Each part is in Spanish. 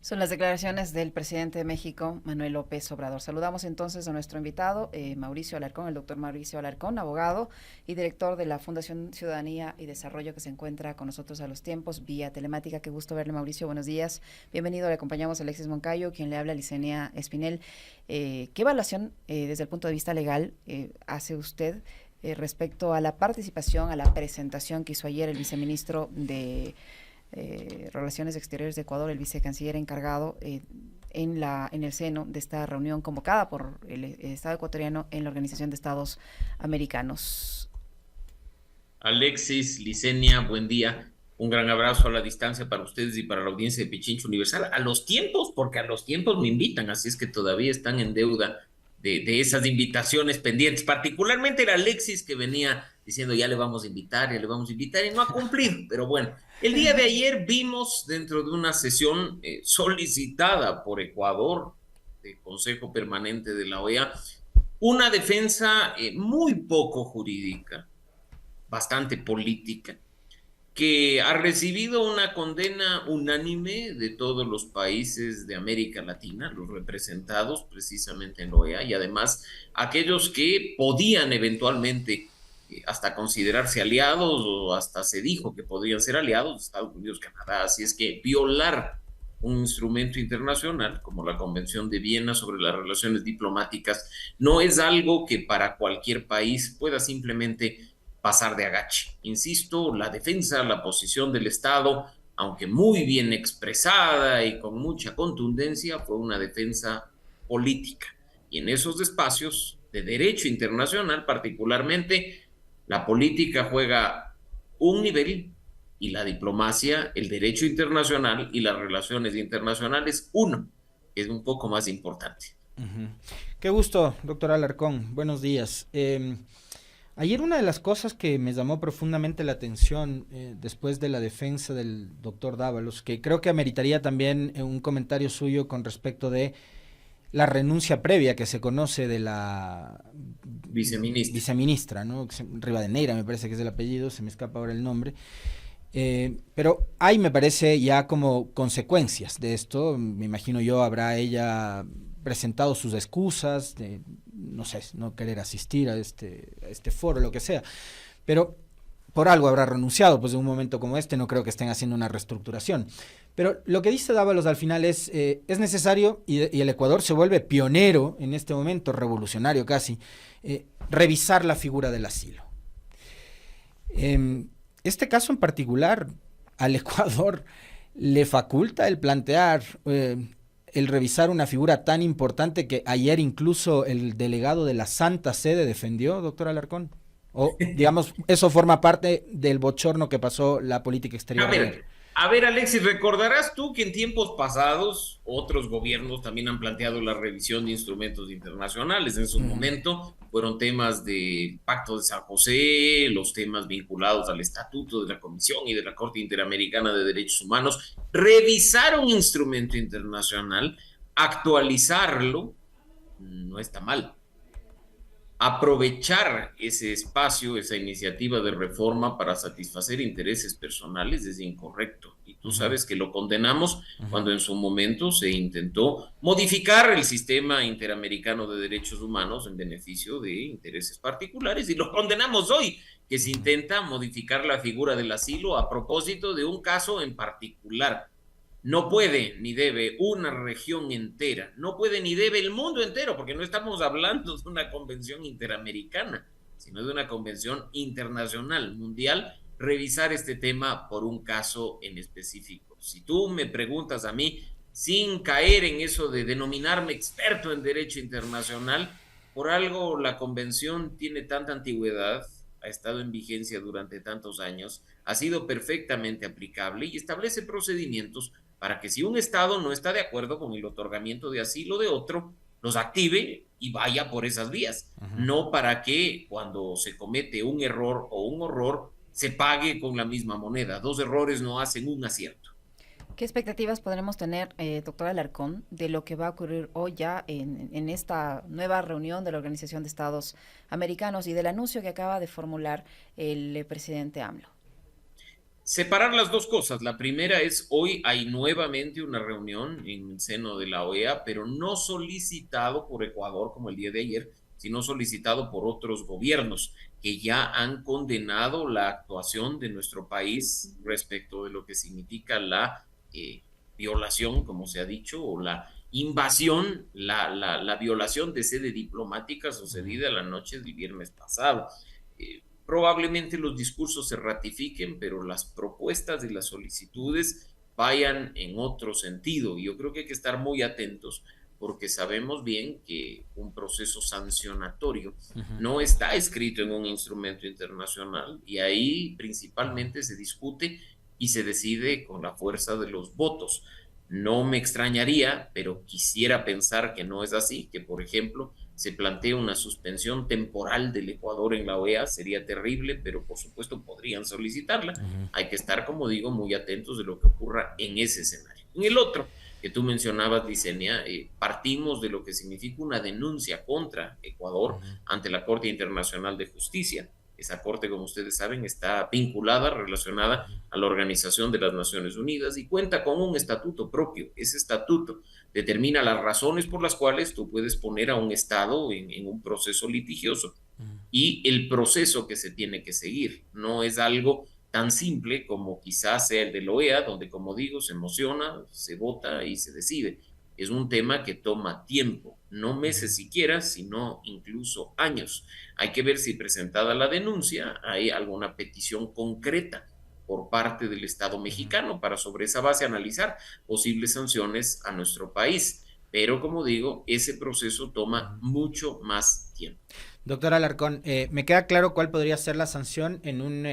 Son las declaraciones del presidente de México, Manuel López Obrador. Saludamos entonces a nuestro invitado, Mauricio Alarcón, el doctor Mauricio Alarcón, abogado y director de la Fundación Ciudadanía y Desarrollo, que se encuentra con nosotros a los tiempos vía telemática. Qué gusto verle, Mauricio. Buenos días. Bienvenido. Le acompañamos a Alexis Moncayo, quien le habla, Licenia Espinel. ¿Qué evaluación desde el punto de vista legal hace usted respecto a la participación, a la presentación que hizo ayer el viceministro de Relaciones Exteriores de Ecuador, el vicecanciller encargado, en el seno de esta reunión convocada por el Estado ecuatoriano en la Organización de Estados Americanos? Alexis, Licenia, buen día. Un gran abrazo a la distancia para ustedes y para la audiencia de Pichincho Universal. A los tiempos, porque a los tiempos me invitan, así es que todavía están en deuda de esas invitaciones pendientes. Particularmente el Alexis que venía diciendo ya le vamos a invitar, ya le vamos a invitar y no ha cumplido. Pero bueno, el día de ayer vimos dentro de una sesión solicitada por Ecuador, de Consejo Permanente de la OEA, una defensa muy poco jurídica, bastante política, que ha recibido una condena unánime de todos los países de América Latina, los representados precisamente en la OEA, y además aquellos que podían eventualmente hasta considerarse aliados, o hasta se dijo que podrían ser aliados, Estados Unidos, Canadá. Así es que violar un instrumento internacional como la Convención de Viena sobre las relaciones diplomáticas no es algo que para cualquier país pueda simplemente pasar de agache. Insisto, la defensa, la posición del Estado, aunque muy bien expresada y con mucha contundencia, fue una defensa política. Y en esos espacios de derecho internacional, particularmente, la política juega un nivel y la diplomacia, el derecho internacional y las relaciones internacionales uno, que es un poco más importante. Ujú. Qué gusto, doctor Alarcón. Buenos días. Ayer una de las cosas que me llamó profundamente la atención después de la defensa del doctor Dávalos, que creo que ameritaría también un comentario suyo con respecto de la renuncia previa que se conoce de la Viceministra. viceministra, ¿no? Rivadeneira me parece que es el apellido, se me escapa ahora el nombre. Pero hay, me parece, ya como consecuencias de esto. Me imagino yo, habrá ella presentado sus excusas de, no sé, no querer asistir a este foro, lo que sea. Pero por algo habrá renunciado, pues en un momento como este no creo que estén haciendo una reestructuración. Pero lo que dice Dávalos al final es necesario, y el Ecuador se vuelve pionero en este momento, revolucionario casi, revisar la figura del asilo. Este caso en particular al Ecuador le faculta el plantear, el revisar una figura tan importante que ayer incluso el delegado de la Santa Sede defendió, doctor Alarcón. O, digamos, eso forma parte del bochorno que pasó la política A exterior ayer. ver, a ver, Alexis, recordarás tú que en tiempos pasados otros gobiernos también han planteado la revisión de instrumentos internacionales. En su Uh -huh. momento fueron temas de Pacto de San José, los temas vinculados al estatuto de la Comisión y de la Corte Interamericana de Derechos Humanos. Revisar un instrumento internacional, actualizarlo, no está mal. Aprovechar ese espacio, esa iniciativa de reforma para satisfacer intereses personales es incorrecto. Y Uh tú -huh. sabes que lo condenamos Uh -huh. cuando en su momento se intentó modificar el sistema interamericano de derechos humanos en beneficio de intereses particulares, y lo condenamos hoy, que Uh se -huh. intenta modificar la figura del asilo a propósito de un caso en particular. No puede ni debe una región entera, no puede ni debe el mundo entero, porque no estamos hablando de una convención interamericana, sino de una convención internacional, mundial, revisar este tema por un caso en específico. Si tú me preguntas a mí, sin caer en eso de denominarme experto en derecho internacional, por algo la convención tiene tanta antigüedad, ha estado en vigencia durante tantos años, ha sido perfectamente aplicable y establece procedimientos para que si un Estado no está de acuerdo con el otorgamiento de asilo de otro, los active y vaya por esas vías. Uh -huh. No para que cuando se comete un error o un horror se pague con la misma moneda. Dos errores no hacen un acierto. ¿Qué expectativas podremos tener, doctor Alarcón, de lo que va a ocurrir hoy ya en esta nueva reunión de la Organización de Estados Americanos y del anuncio que acaba de formular el presidente AMLO? Separar las dos cosas. La primera es, hoy hay nuevamente una reunión en el seno de la OEA, pero no solicitado por Ecuador como el día de ayer, sino solicitado por otros gobiernos que ya han condenado la actuación de nuestro país respecto de lo que significa la violación, como se ha dicho, o la invasión, la violación de sede diplomática sucedida la noche del viernes pasado. Probablemente los discursos se ratifiquen, pero las propuestas y las solicitudes vayan en otro sentido. Y yo creo que hay que estar muy atentos porque sabemos bien que un proceso sancionatorio no está escrito en un instrumento internacional y ahí principalmente se discute y se decide con la fuerza de los votos. No me extrañaría, pero quisiera pensar que no es así, que por ejemplo se plantea una suspensión temporal del Ecuador en la OEA, sería terrible, pero por supuesto podrían solicitarla. Hay que estar, como digo, muy atentos de lo que ocurra en ese escenario. En el otro que tú mencionabas, Licenia, partimos de lo que significa una denuncia contra Ecuador ante la Corte Internacional de Justicia. Esa corte, como ustedes saben, está vinculada, relacionada a la Organización de las Naciones Unidas y cuenta con un estatuto propio. Ese estatuto determina las razones por las cuales tú puedes poner a un Estado en un proceso litigioso y el proceso que se tiene que seguir. No es algo tan simple como quizás sea el de la OEA, donde, como digo, se emociona, se vota y se decide. Es un tema que toma tiempo, no meses siquiera, sino incluso años. Hay que ver si presentada la denuncia hay alguna petición concreta por parte del Estado mexicano para sobre esa base analizar posibles sanciones a nuestro país. Pero como digo, ese proceso toma mucho más tiempo. Doctor Alarcón, me queda claro cuál podría ser la sanción en un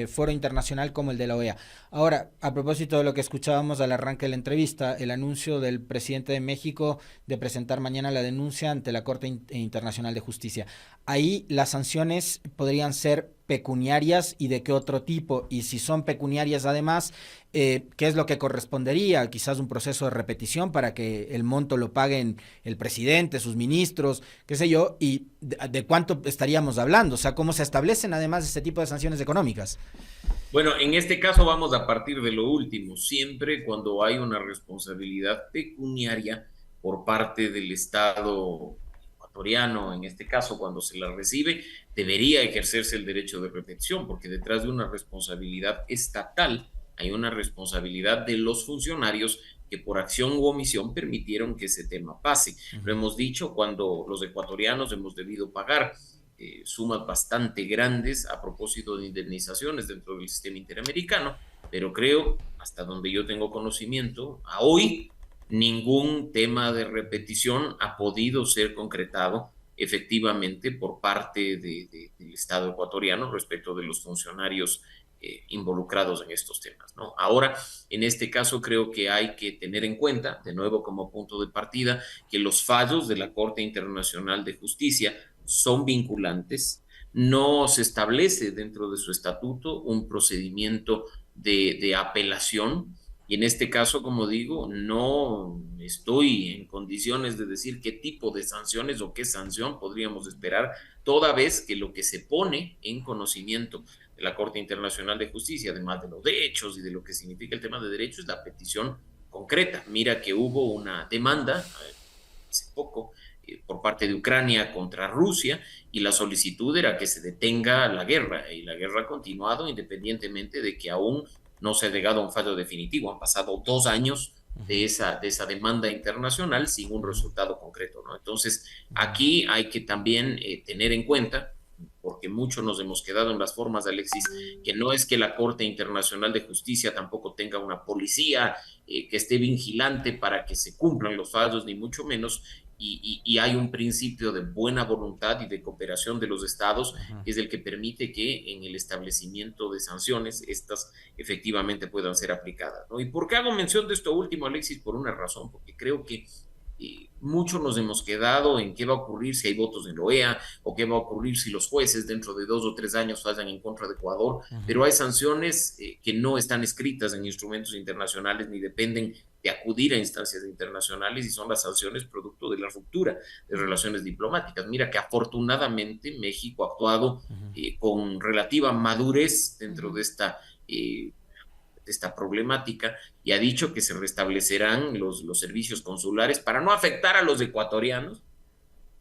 foro internacional como el de la OEA. Ahora, a propósito de lo que escuchábamos al arranque de la entrevista, el anuncio del presidente de México de presentar mañana la denuncia ante la Corte Internacional de Justicia. Ahí las sanciones podrían ser pecuniarias y de qué otro tipo, y si son pecuniarias además, ¿qué es lo que correspondería? Quizás un proceso de repetición para que el monto lo paguen el presidente, sus ministros, qué sé yo, y de cuánto estaríamos hablando, o sea, cómo se establecen además este tipo de sanciones económicas. Bueno, en este caso vamos a partir de lo último. Siempre cuando hay una responsabilidad pecuniaria por parte del Estado ecuatoriano, en este caso cuando se la recibe, debería ejercerse el derecho de repetición, porque detrás de una responsabilidad estatal hay una responsabilidad de los funcionarios que por acción u omisión permitieron que ese tema pase. Lo hemos dicho cuando los ecuatorianos hemos debido pagar sumas bastante grandes a propósito de indemnizaciones dentro del sistema interamericano, pero creo, hasta donde yo tengo conocimiento, a hoy ningún tema de repetición ha podido ser concretado efectivamente por parte del Estado ecuatoriano respecto de los funcionarios involucrados en estos temas, ¿no? Ahora, en este caso, creo que hay que tener en cuenta, de nuevo como punto de partida, que los fallos de la Corte Internacional de Justicia son vinculantes, no se establece dentro de su estatuto un procedimiento de apelación y en este caso, como digo, no estoy en condiciones de decir qué tipo de sanciones o qué sanción podríamos esperar, toda vez que lo que se pone en conocimiento de la Corte Internacional de Justicia, además de los derechos y de lo que significa el tema de derechos, es la petición concreta. Mira que hubo una demanda hace poco por parte de Ucrania contra Rusia y la solicitud era que se detenga la guerra y la guerra ha continuado independientemente de que aún no se ha llegado a un fallo definitivo. Han pasado 2 años de esa demanda internacional sin un resultado concreto, ¿no? Entonces, aquí hay que también tener en cuenta, porque muchos nos hemos quedado en las formas, Alexis, que no es que la Corte Internacional de Justicia tampoco tenga una policía que esté vigilante para que se cumplan los fallos, ni mucho menos, y hay un principio de buena voluntad y de cooperación de los estados, que es el que permite que en el establecimiento de sanciones estas efectivamente puedan ser aplicadas, ¿no? ¿Y por qué hago mención de esto último, Alexis? Por una razón, porque creo que muchos nos hemos quedado en qué va a ocurrir si hay votos en la OEA o qué va a ocurrir si los jueces dentro de 2 o 3 años fallan en contra de Ecuador, pero hay sanciones que no están escritas en instrumentos internacionales ni dependen de acudir a instancias internacionales y son las sanciones producto de la ruptura de relaciones diplomáticas. Mira que afortunadamente México ha actuado con relativa madurez dentro de esta esta problemática y ha dicho que se restablecerán los servicios consulares para no afectar a los ecuatorianos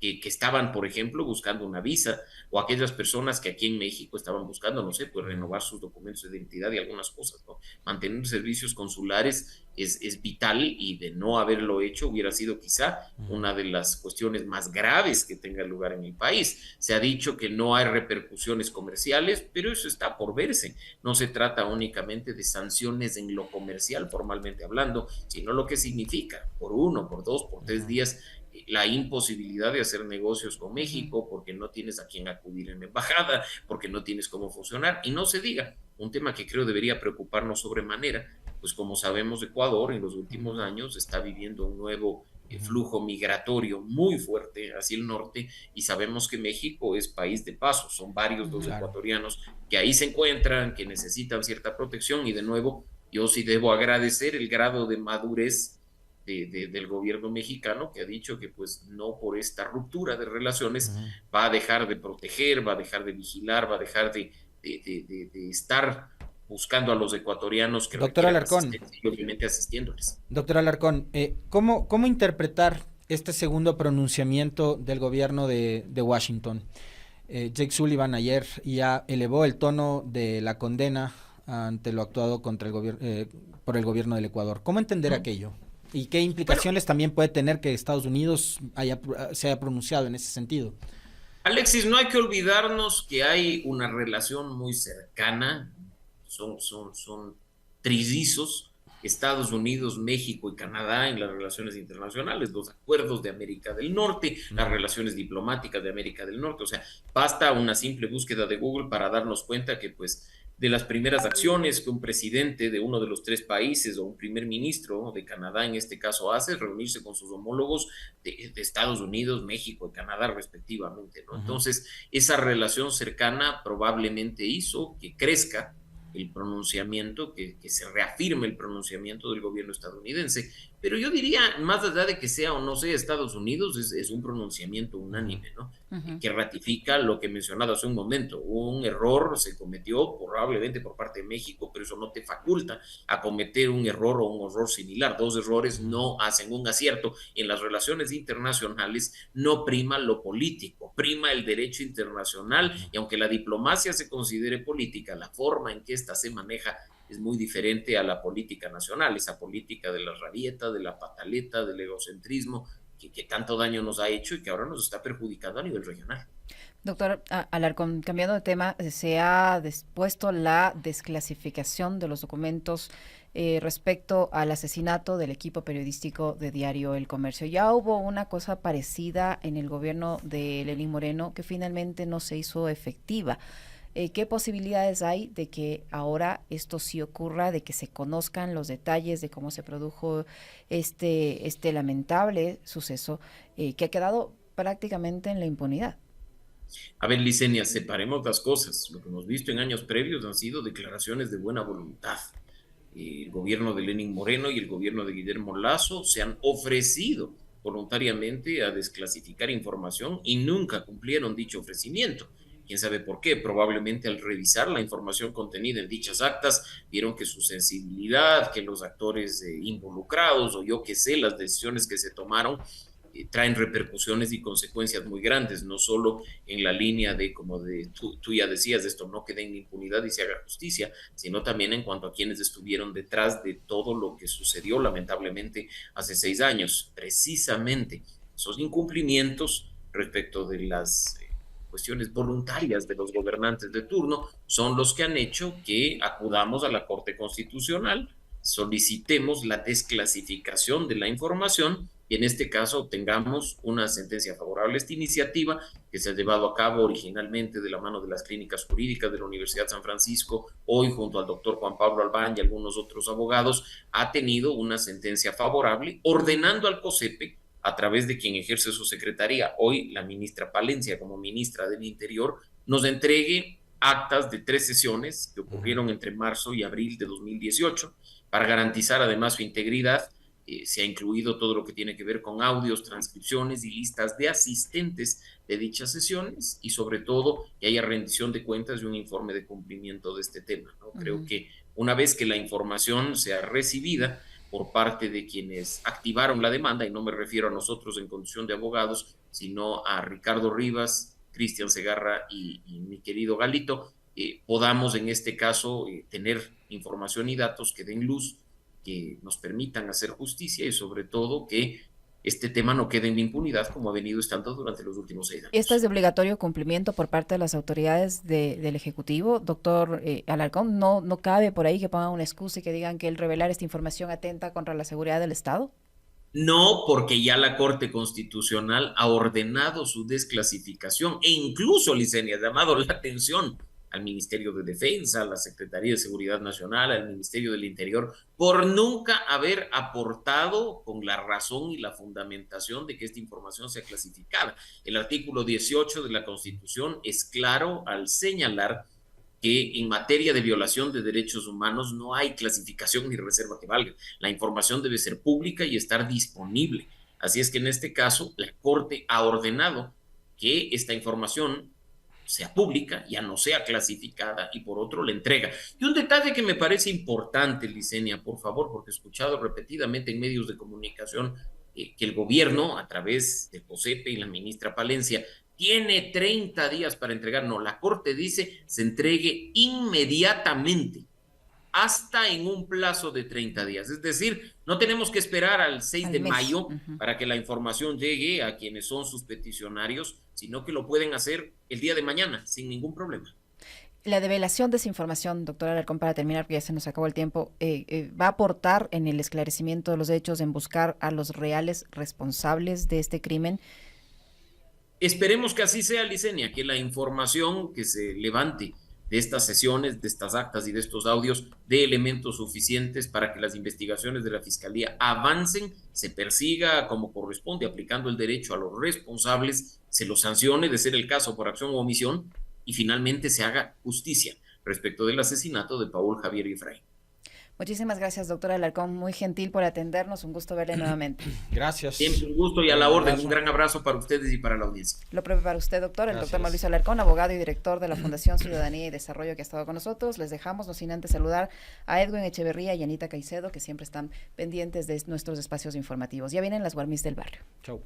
que estaban, por ejemplo, buscando una visa, o aquellas personas que aquí en México estaban buscando, no sé, pues renovar sus documentos de identidad y algunas cosas, ¿no? Mantener servicios consulares es vital, y de no haberlo hecho hubiera sido quizá una de las cuestiones más graves que tenga lugar en el país. Se ha dicho que no hay repercusiones comerciales, pero eso está por verse. No se trata únicamente de sanciones en lo comercial, formalmente hablando, sino lo que significa por 1, por 2, por 3 días la imposibilidad de hacer negocios con México, porque no tienes a quién acudir en la embajada, porque no tienes cómo funcionar, y no se diga, un tema que creo debería preocuparnos sobremanera, pues como sabemos, Ecuador en los últimos años está viviendo un nuevo flujo migratorio muy fuerte hacia el norte, y sabemos que México es país de paso, son varios los ecuatorianos que ahí se encuentran, que necesitan cierta protección, y de nuevo, yo sí debo agradecer el grado de madurez del gobierno mexicano, que ha dicho que pues no, por esta ruptura de relaciones va a dejar de proteger, va a dejar de vigilar, va a dejar de estar buscando a los ecuatorianos que Doctor requieran Alarcón, asistencia, y obviamente asistiéndoles. doctor Alarcón, ¿cómo interpretar este segundo pronunciamiento del gobierno de Washington? Jake Sullivan ayer ya elevó el tono de la condena ante lo actuado contra por el gobierno del Ecuador. ¿Cómo entender aquello? ¿Y qué implicaciones también puede tener que Estados Unidos se haya pronunciado en ese sentido? Alexis, no hay que olvidarnos que hay una relación muy cercana, son trillizos, Estados Unidos, México y Canadá en las relaciones internacionales, los acuerdos de América del Norte, las relaciones diplomáticas de América del Norte. O sea, basta una simple búsqueda de Google para darnos cuenta que pues de las primeras acciones que un presidente de uno de los 3 países, o un primer ministro de Canadá en este caso, hace, es reunirse con sus homólogos de Estados Unidos, México y Canadá respectivamente, ¿no? Entonces, esa relación cercana probablemente hizo que crezca el pronunciamiento, que se reafirme el pronunciamiento del gobierno estadounidense. Pero yo diría, más allá de que sea o no sea Estados Unidos, es un pronunciamiento unánime, ¿no? Que ratifica lo que he mencionado hace un momento. Un error se cometió probablemente por parte de México, pero eso no te faculta a cometer un error o un horror similar. 2 errores no hacen un acierto. En las relaciones internacionales no prima lo político, prima el derecho internacional, y aunque la diplomacia se considere política, la forma en que ésta se maneja es muy diferente a la política nacional, esa política de la rabieta, de la pataleta, del egocentrismo, que tanto daño nos ha hecho y que ahora nos está perjudicando a nivel regional. Doctor Alarcón, cambiando de tema, se ha dispuesto la desclasificación de los documentos respecto al asesinato del equipo periodístico de Diario El Comercio. Ya hubo una cosa parecida en el gobierno de Lenín Moreno que finalmente no se hizo efectiva. ¿Qué posibilidades hay de que ahora esto sí ocurra, de que se conozcan los detalles de cómo se produjo este lamentable suceso que ha quedado prácticamente en la impunidad? A ver, Licenia, separemos las cosas. Lo que hemos visto en años previos han sido declaraciones de buena voluntad. El gobierno de Lenín Moreno y el gobierno de Guillermo Lasso se han ofrecido voluntariamente a desclasificar información y nunca cumplieron dicho ofrecimiento. ¿Quién sabe por qué? Probablemente al revisar la información contenida en dichas actas, vieron que su sensibilidad, que los actores involucrados, o yo qué sé, las decisiones que se tomaron, traen repercusiones y consecuencias muy grandes, no solo en la línea de, como tú ya decías, de esto no quede en impunidad y se haga justicia, sino también en cuanto a quienes estuvieron detrás de todo lo que sucedió lamentablemente hace 6 años. Precisamente esos incumplimientos respecto de las cuestiones voluntarias de los gobernantes de turno son los que han hecho que acudamos a la Corte Constitucional, solicitemos la desclasificación de la información y en este caso obtengamos una sentencia favorable a esta iniciativa que se ha llevado a cabo originalmente de la mano de las clínicas jurídicas de la Universidad San Francisco, hoy junto al doctor Juan Pablo Albán y algunos otros abogados, ha tenido una sentencia favorable ordenando al COSEPE, a través de quien ejerce su secretaría, hoy la ministra Palencia como ministra del Interior, nos entregue actas de 3 sesiones que ocurrieron entre marzo y abril de 2018 para garantizar además su integridad. Se ha incluido todo lo que tiene que ver con audios, transcripciones y listas de asistentes de dichas sesiones y sobre todo que haya rendición de cuentas y un informe de cumplimiento de este tema, ¿no? Creo que una vez que la información sea recibida por parte de quienes activaron la demanda, y no me refiero a nosotros en condición de abogados, sino a Ricardo Rivas, Cristian Segarra y mi querido Galito, podamos en este caso tener información y datos que den luz, que nos permitan hacer justicia y sobre todo que este tema no quede en la impunidad como ha venido estando durante los últimos 6 años. ¿Esto es de obligatorio cumplimiento por parte de las autoridades del Ejecutivo? Doctor Alarcón, ¿no cabe por ahí que pongan una excusa y que digan que el revelar esta información atenta contra la seguridad del Estado? No, porque ya la Corte Constitucional ha ordenado su desclasificación e incluso, Licenia, ha llamado la atención al Ministerio de Defensa, a la Secretaría de Seguridad Nacional, al Ministerio del Interior, por nunca haber aportado con la razón y la fundamentación de que esta información sea clasificada. El artículo 18 de la Constitución es claro al señalar que en materia de violación de derechos humanos no hay clasificación ni reserva que valga. La información debe ser pública y estar disponible. Así es que en este caso la Corte ha ordenado que esta información sea pública, ya no sea clasificada, y por otro la entrega. Y un detalle que me parece importante, Licenia, por favor, porque he escuchado repetidamente en medios de comunicación que el gobierno, a través de COSEPE y la ministra Palencia, tiene 30 días para entregar. No, la Corte dice se entregue inmediatamente, hasta en un plazo de 30 días. Es decir, no tenemos que esperar al 6 de mayo para que la información llegue a quienes son sus peticionarios, sino que lo pueden hacer el día de mañana, sin ningún problema. La develación de esa información, doctora Alarcón, para terminar, porque ya se nos acabó el tiempo, ¿va a aportar en el esclarecimiento de los hechos, en buscar a los reales responsables de este crimen? Esperemos que así sea, Licenia, que la información que se levante de estas sesiones, de estas actas y de estos audios, dé elementos suficientes para que las investigaciones de la Fiscalía avancen, se persiga como corresponde, aplicando el derecho a los responsables, se los sancione, de ser el caso, por acción o omisión, y finalmente se haga justicia respecto del asesinato de Paul Javier Efraín. Muchísimas gracias, doctora Alarcón, muy gentil por atendernos, un gusto verle nuevamente. Gracias. Siempre un gusto y a la orden, un gran abrazo para ustedes y para la audiencia. Lo propio para usted, doctor, el Gracias. doctor Mauricio Alarcón, abogado y director de la Fundación Ciudadanía y Desarrollo, que ha estado con nosotros. Les dejamos, no sin antes saludar a Edwin Echeverría y Anita Caicedo, que siempre están pendientes de nuestros espacios informativos. Ya vienen las Guarmis del barrio. Chau.